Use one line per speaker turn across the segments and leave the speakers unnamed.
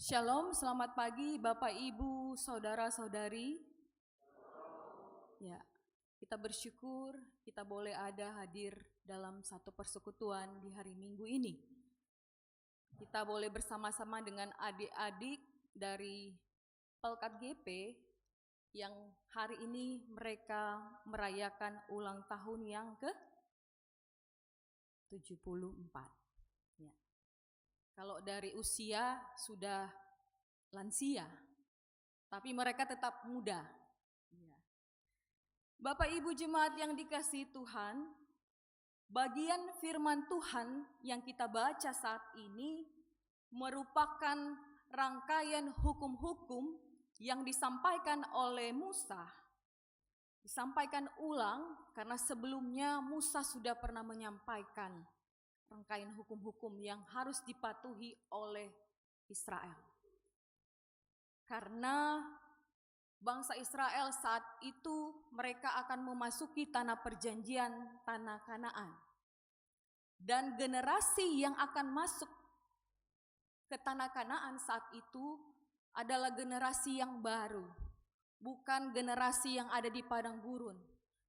Shalom, selamat pagi Bapak Ibu, Saudara-saudari. Ya, kita bersyukur kita boleh ada hadir dalam satu persekutuan di hari Minggu ini. Kita boleh bersama-sama dengan adik-adik dari Pelkat GP yang hari ini mereka merayakan ulang tahun yang ke-74. Ya. Kalau dari usia sudah lansia, tapi mereka tetap muda. Bapak Ibu jemaat yang dikasihi Tuhan, bagian firman Tuhan yang kita baca saat ini merupakan rangkaian hukum-hukum yang disampaikan oleh Musa. Disampaikan ulang karena sebelumnya Musa sudah pernah menyampaikan rangkaian hukum-hukum yang harus dipatuhi oleh Israel. Karena bangsa Israel saat itu mereka akan memasuki tanah perjanjian, tanah Kanaan. Dan generasi yang akan masuk ke tanah Kanaan saat itu adalah generasi yang baru, bukan generasi yang ada di padang gurun.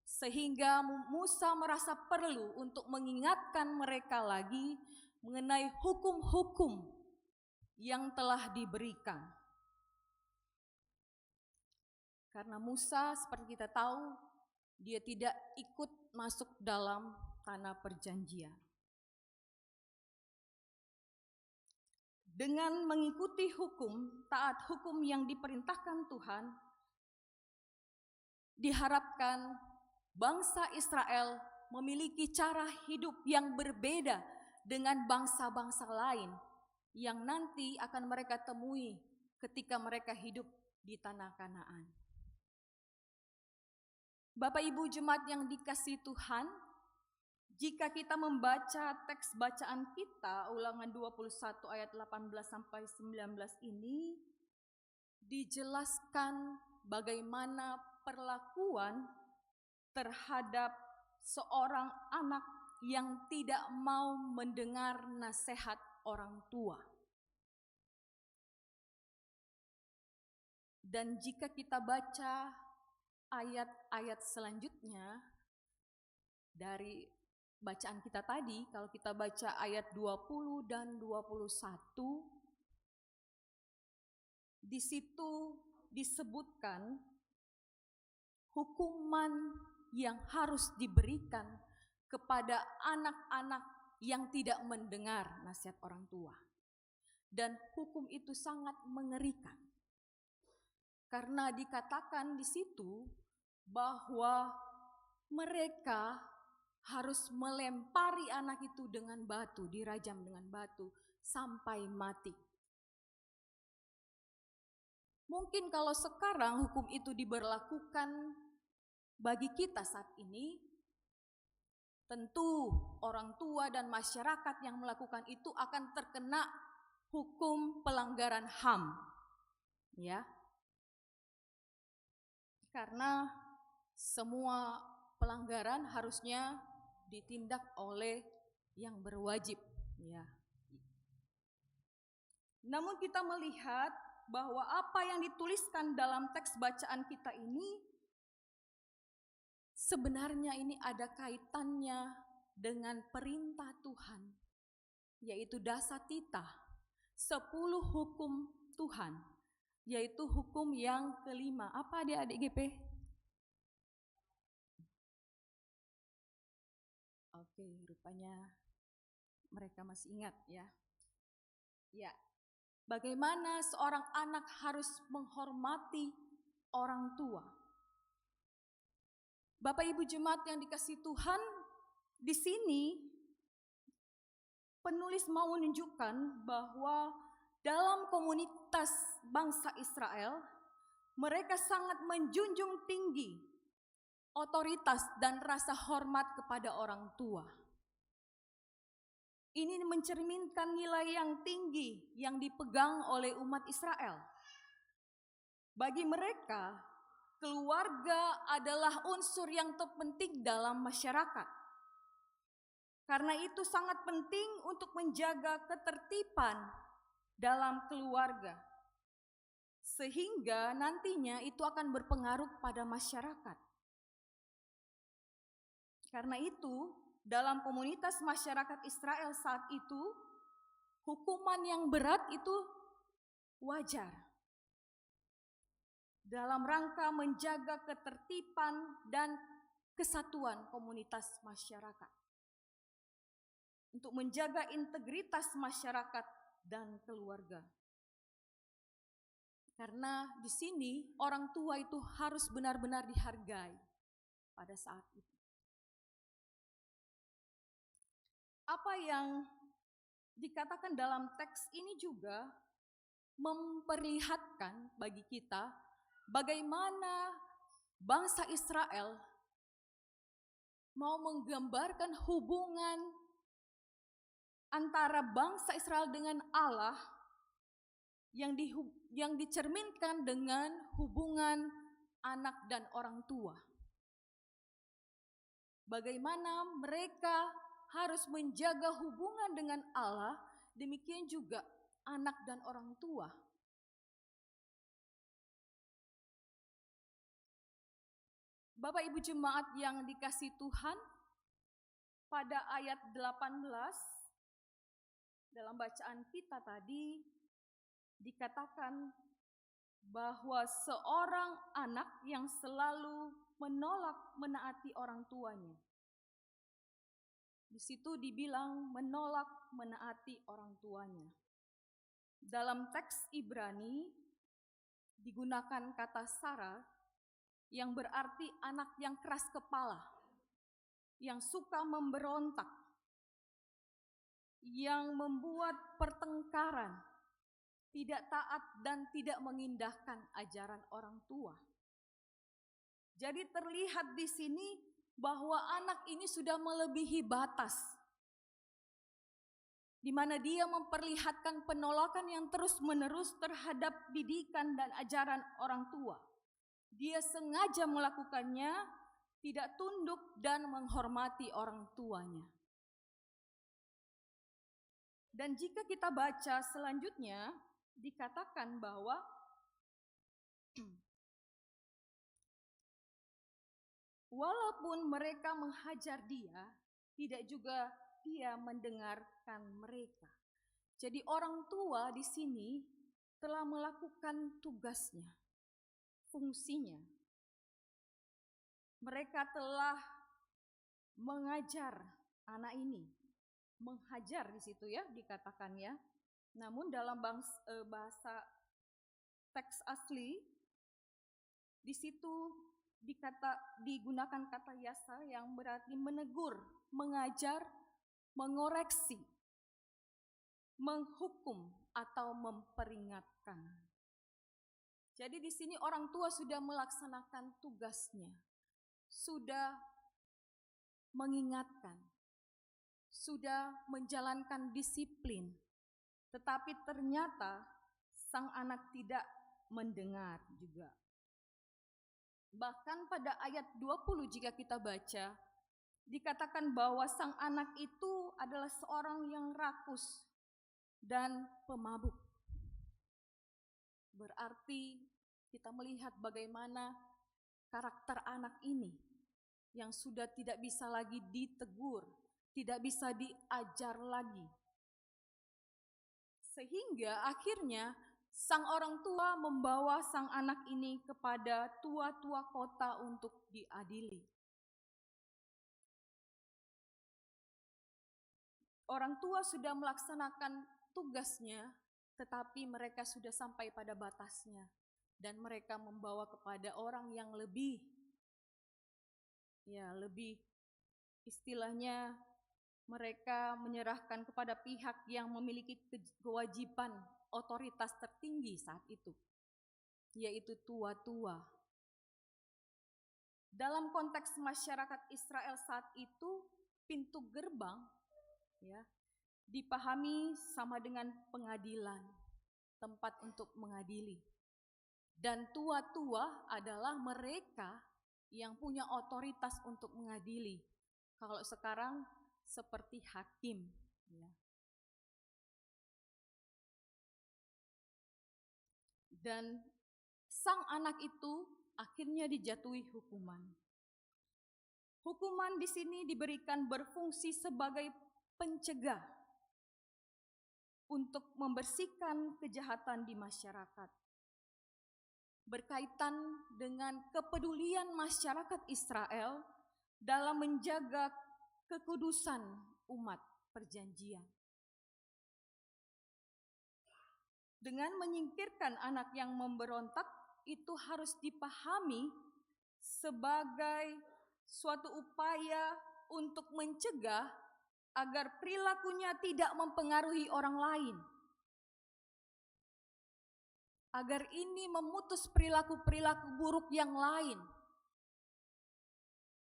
Sehingga Musa merasa perlu untuk mengingatkan mereka lagi mengenai hukum-hukum yang telah diberikan. Karena Musa seperti kita tahu, dia tidak ikut masuk dalam tanah perjanjian. Dengan mengikuti hukum, taat hukum yang diperintahkan Tuhan, diharapkan bangsa Israel memiliki cara hidup yang berbeda dengan bangsa-bangsa lain yang nanti akan mereka temui ketika mereka hidup di tanah Kanaan. Bapak Ibu jemaat yang dikasihi Tuhan, jika kita membaca teks bacaan kita Ulangan 21 ayat 18 sampai 19 ini dijelaskan bagaimana perlakuan terhadap seorang anak yang tidak mau mendengar nasihat orang tua. Dan jika kita baca ayat-ayat selanjutnya dari bacaan kita tadi, kalau kita baca ayat 20 dan 21, di situ disebutkan hukuman yang harus diberikan kepada anak-anak yang tidak mendengar nasihat orang tua. Dan hukum itu sangat mengerikan. Karena dikatakan di situ bahwa mereka harus melempari anak itu dengan batu, dirajam dengan batu sampai mati. Mungkin kalau sekarang hukum itu diberlakukan bagi kita saat ini, tentu orang tua dan masyarakat yang melakukan itu akan terkena hukum pelanggaran HAM. Ya. Karena semua pelanggaran harusnya ditindak oleh yang berwajib, ya. Namun kita melihat bahwa apa yang dituliskan dalam teks bacaan kita ini sebenarnya ini ada kaitannya dengan perintah Tuhan, yaitu dasatita, 10 hukum Tuhan, yaitu hukum yang kelima. Apa adik-adik GP? Oke, rupanya mereka masih ingat ya. Ya, bagaimana seorang anak harus menghormati orang tua. Bapak Ibu jemaat yang dikasihi Tuhan, di sini penulis mau menunjukkan bahwa dalam komunitas bangsa Israel, mereka sangat menjunjung tinggi otoritas dan rasa hormat kepada orang tua. Ini mencerminkan nilai yang tinggi yang dipegang oleh umat Israel. Bagi mereka, keluarga adalah unsur yang terpenting dalam masyarakat. Karena itu sangat penting untuk menjaga ketertiban dalam keluarga, sehingga nantinya itu akan berpengaruh pada masyarakat. Karena itu, dalam komunitas masyarakat Israel saat itu, hukuman yang berat itu wajar dalam rangka menjaga ketertiban dan kesatuan komunitas masyarakat, untuk menjaga integritas masyarakat dan keluarga. Karena di sini orang tua itu harus benar-benar dihargai pada saat itu. Apa yang dikatakan dalam teks ini juga memperlihatkan bagi kita bagaimana bangsa Israel mau menggambarkan hubungan antara bangsa Israel dengan Allah yang dicerminkan dengan hubungan anak dan orang tua. Bagaimana mereka harus menjaga hubungan dengan Allah, demikian juga anak dan orang tua. Bapak Ibu jemaat yang dikasihi Tuhan, pada ayat 18 dalam bacaan kita tadi dikatakan bahwa seorang anak yang selalu menolak menaati orang tuanya. Di situ dibilang menolak menaati orang tuanya. Dalam teks Ibrani digunakan kata Sara yang berarti anak yang keras kepala, yang suka memberontak, yang membuat pertengkaran, tidak taat dan tidak mengindahkan ajaran orang tua. Jadi terlihat di sini bahwa anak ini sudah melebihi batas, di mana dia memperlihatkan penolakan yang terus-menerus terhadap didikan dan ajaran orang tua. Dia sengaja melakukannya, tidak tunduk dan menghormati orang tuanya. Dan jika kita baca selanjutnya, dikatakan bahwa walaupun mereka menghajar dia, tidak juga dia mendengarkan mereka. Jadi orang tua di sini telah melakukan tugasnya, fungsinya. Mereka telah mengajar anak ini, menghajar di situ ya dikatakan ya. Namun dalam bahasa teks asli di situ digunakan kata yasa yang berarti menegur, mengajar, mengoreksi, menghukum atau memperingatkan. Jadi di sini orang tua sudah melaksanakan tugasnya, sudah mengingatkan, sudah menjalankan disiplin, tetapi ternyata sang anak tidak mendengar juga. Bahkan pada ayat 20 jika kita baca, dikatakan bahwa sang anak itu adalah seorang yang rakus dan pemabuk. Berarti kita melihat bagaimana karakter anak ini yang sudah tidak bisa lagi ditegur, tidak bisa diajar lagi. Sehingga akhirnya sang orang tua membawa sang anak ini kepada tua-tua kota untuk diadili. Orang tua sudah melaksanakan tugasnya, tetapi mereka sudah sampai pada batasnya. Dan mereka membawa kepada orang yang lebih istilahnya mereka menyerahkan kepada pihak yang memiliki kewajiban otoritas tertinggi saat itu, yaitu tua-tua. Dalam konteks masyarakat Israel saat itu, pintu gerbang ya dipahami sama dengan pengadilan, tempat untuk mengadili. Dan tua-tua adalah mereka yang punya otoritas untuk mengadili. Kalau sekarang seperti hakim ya. Dan sang anak itu akhirnya dijatuhi hukuman. Hukuman di sini diberikan berfungsi sebagai pencegah untuk membersihkan kejahatan di masyarakat. Berkaitan dengan kepedulian masyarakat Israel dalam menjaga kekudusan umat perjanjian. Dengan menyingkirkan anak yang memberontak, itu harus dipahami sebagai suatu upaya untuk mencegah agar perilakunya tidak mempengaruhi orang lain. Agar ini memutus perilaku-perilaku buruk yang lain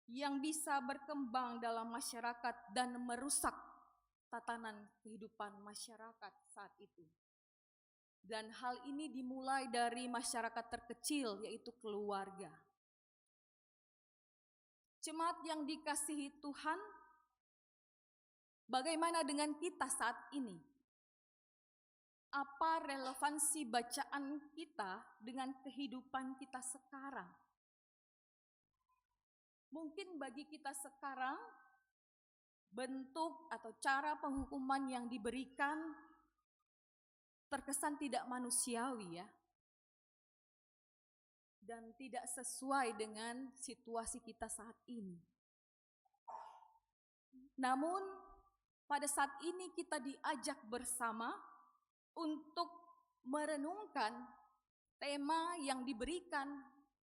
yang bisa berkembang dalam masyarakat dan merusak tatanan kehidupan masyarakat saat itu. Dan hal ini dimulai dari masyarakat terkecil, yaitu keluarga. Jemaat yang dikasihi Tuhan, bagaimana dengan kita saat ini? Apa relevansi bacaan kita dengan kehidupan kita sekarang? Mungkin bagi kita sekarang, bentuk atau cara penghukuman yang diberikan terkesan tidak manusiawi, ya, dan tidak sesuai dengan situasi kita saat ini. Namun pada saat ini kita diajak bersama untuk merenungkan tema yang diberikan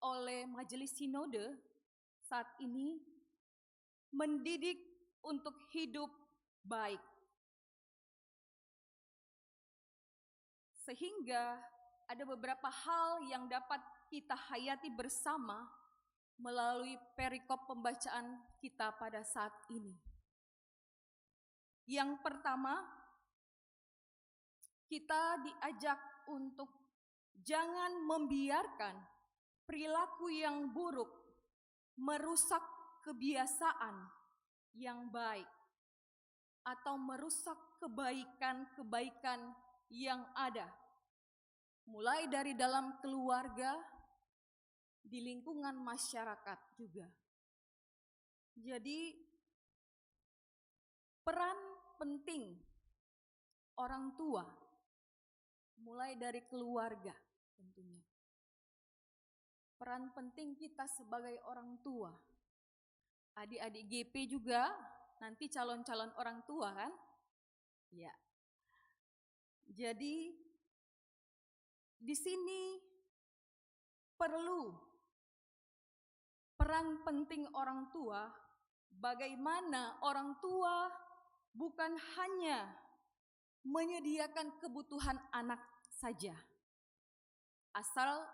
oleh Majelis Sinode saat ini, mendidik untuk hidup baik. Sehingga ada beberapa hal yang dapat kita hayati bersama melalui perikop pembacaan kita pada saat ini. Yang pertama, kita diajak untuk jangan membiarkan perilaku yang buruk merusak kebiasaan yang baik atau merusak kebaikan-kebaikan yang ada, mulai dari dalam keluarga, di lingkungan masyarakat juga. Jadi peran penting orang tua, mulai dari keluarga tentunya. Peran penting kita sebagai orang tua. Adik-adik GP juga nanti calon-calon orang tua kan? Ya. Jadi di sini perlu peran penting orang tua, bagaimana orang tua bukan hanya menyediakan kebutuhan anak saja. Asal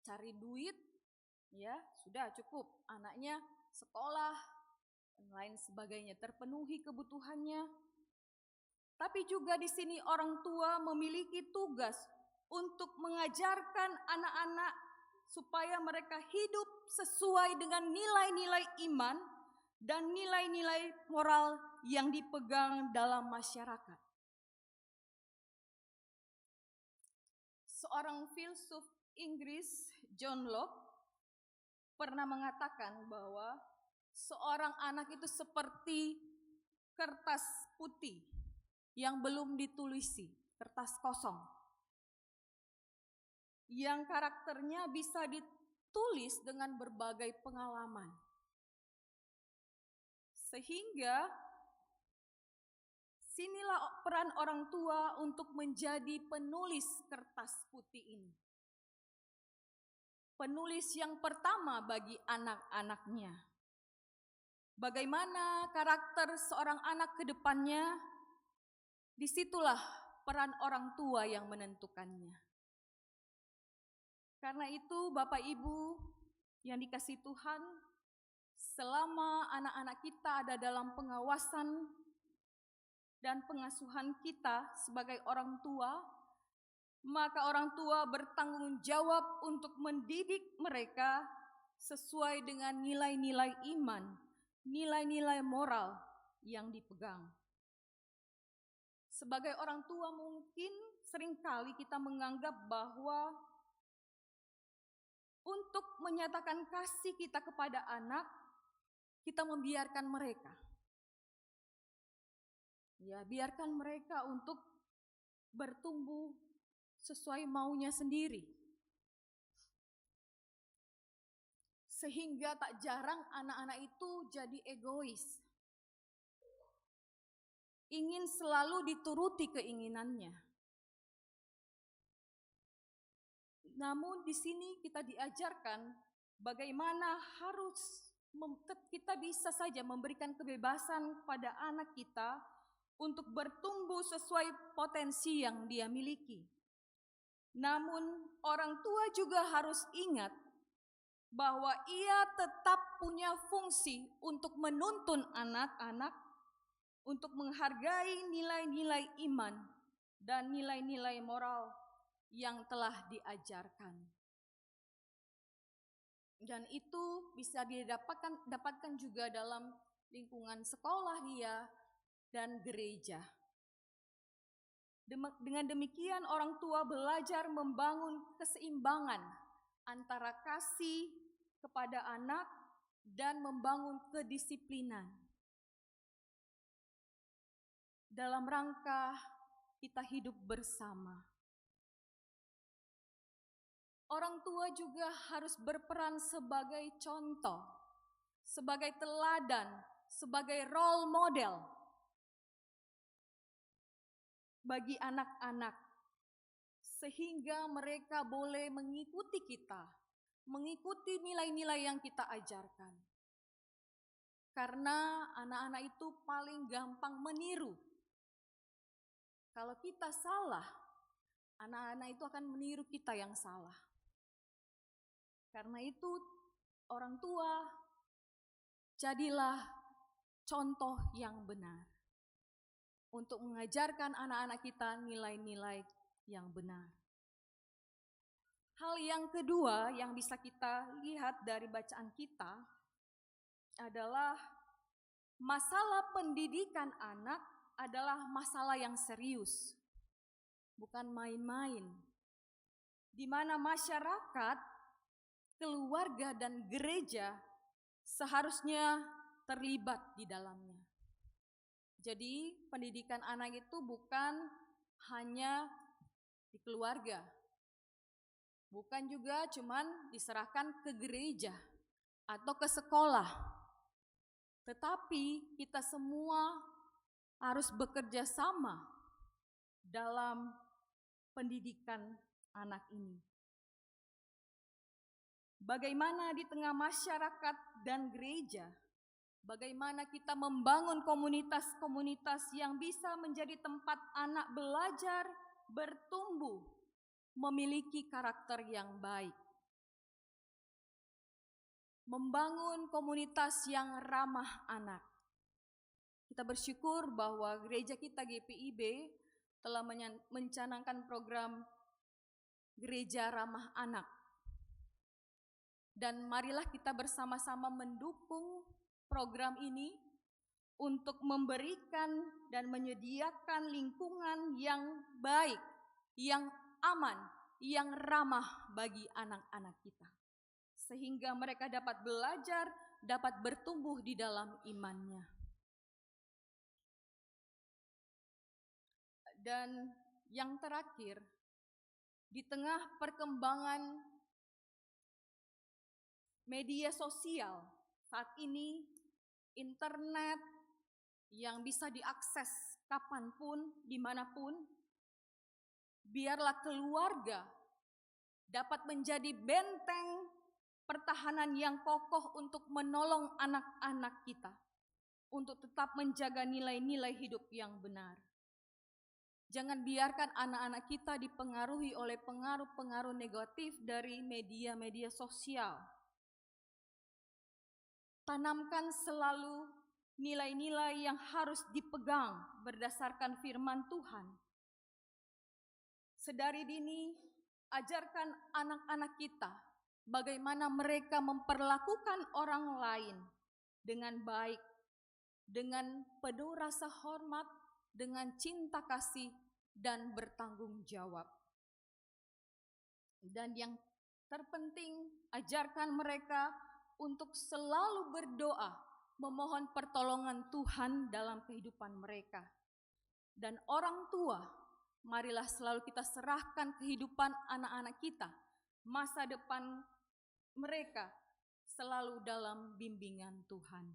cari duit, ya sudah cukup, anaknya sekolah dan lain sebagainya, terpenuhi kebutuhannya. Tapi juga di sini orang tua memiliki tugas untuk mengajarkan anak-anak supaya mereka hidup sesuai dengan nilai-nilai iman dan nilai-nilai moral yang dipegang dalam masyarakat. Seorang filsuf Inggris, John Locke, pernah mengatakan bahwa seorang anak itu seperti kertas putih yang belum ditulisi, kertas kosong, yang karakternya bisa ditulis dengan berbagai pengalaman. Sehingga sinilah peran orang tua untuk menjadi penulis kertas putih ini. Penulis yang pertama bagi anak-anaknya. Bagaimana karakter seorang anak ke depannya, disitulah peran orang tua yang menentukannya. Karena itu Bapak Ibu yang dikasihi Tuhan, selama anak-anak kita ada dalam pengawasan dan pengasuhan kita sebagai orang tua, maka orang tua bertanggung jawab untuk mendidik mereka sesuai dengan nilai-nilai iman, nilai-nilai moral yang dipegang. Sebagai orang tua mungkin seringkali kita menganggap bahwa untuk menyatakan kasih kita kepada anak, kita membiarkan mereka. Ya, biarkan mereka untuk bertumbuh sesuai maunya sendiri. Sehingga tak jarang anak-anak itu jadi egois. Ingin selalu dituruti keinginannya. Namun di sini kita diajarkan bagaimana kita bisa saja memberikan kebebasan kepada anak kita untuk bertumbuh sesuai potensi yang dia miliki. Namun orang tua juga harus ingat bahwa ia tetap punya fungsi untuk menuntun anak-anak untuk menghargai nilai-nilai iman dan nilai-nilai moral yang telah diajarkan. Dan itu bisa didapatkan juga dalam lingkungan sekolah dia dan gereja. Dengan demikian orang tua belajar membangun keseimbangan antara kasih kepada anak dan membangun kedisiplinan dalam rangka kita hidup bersama. Orang tua juga harus berperan sebagai contoh, sebagai teladan, sebagai role model bagi anak-anak, sehingga mereka boleh mengikuti kita, mengikuti nilai-nilai yang kita ajarkan. Karena anak-anak itu paling gampang meniru. Kalau kita salah, anak-anak itu akan meniru kita yang salah. Karena itu orang tua, jadilah contoh yang benar untuk mengajarkan anak-anak kita nilai-nilai yang benar. Hal yang kedua yang bisa kita lihat dari bacaan kita adalah masalah pendidikan anak adalah masalah yang serius, bukan main-main, di mana masyarakat, keluarga, dan gereja seharusnya terlibat di dalamnya. Jadi pendidikan anak itu bukan hanya di keluarga, bukan juga cuman diserahkan ke gereja atau ke sekolah, tetapi kita semua harus bekerja sama dalam pendidikan anak ini. Bagaimana di tengah masyarakat dan gereja, bagaimana kita membangun komunitas-komunitas yang bisa menjadi tempat anak belajar, bertumbuh, memiliki karakter yang baik. Membangun komunitas yang ramah anak. Kita bersyukur bahwa gereja kita GPIB telah mencanangkan program Gereja Ramah Anak. Dan marilah kita bersama-sama mendukung program ini untuk memberikan dan menyediakan lingkungan yang baik, yang aman, yang ramah bagi anak-anak kita. Sehingga mereka dapat belajar, dapat bertumbuh di dalam imannya. Dan yang terakhir, di tengah perkembangan media sosial saat ini, internet yang bisa diakses kapanpun, dimanapun, biarlah keluarga dapat menjadi benteng pertahanan yang kokoh untuk menolong anak-anak kita, untuk tetap menjaga nilai-nilai hidup yang benar. Jangan biarkan anak-anak kita dipengaruhi oleh pengaruh-pengaruh negatif dari media-media sosial. Tanamkan selalu nilai-nilai yang harus dipegang berdasarkan firman Tuhan. Sedari dini, ajarkan anak-anak kita bagaimana mereka memperlakukan orang lain dengan baik, dengan penuh rasa hormat, dengan cinta kasih dan bertanggung jawab. Dan yang terpenting, ajarkan mereka untuk selalu berdoa, memohon pertolongan Tuhan dalam kehidupan mereka. Dan orang tua, marilah selalu kita serahkan kehidupan anak-anak kita, masa depan mereka selalu dalam bimbingan Tuhan.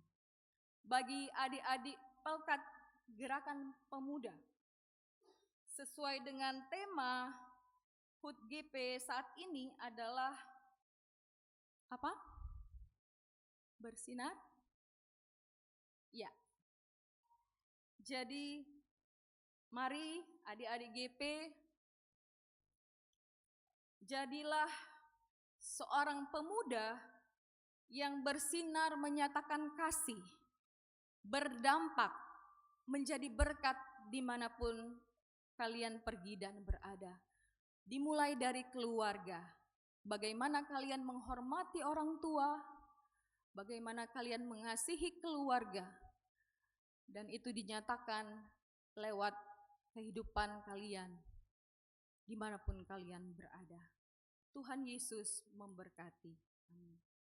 Bagi adik-adik Pelkat Gerakan Pemuda, sesuai dengan tema HUT GP saat ini adalah apa? Bersinar? Ya. Jadi mari adik-adik GP, jadilah seorang pemuda yang bersinar menyatakan kasih, berdampak, menjadi berkat dimanapun kalian pergi dan berada. Dimulai dari keluarga, bagaimana kalian menghormati orang tua, bagaimana kalian mengasihi keluarga, dan itu dinyatakan lewat kehidupan kalian dimanapun kalian berada. Tuhan Yesus memberkati. Amin.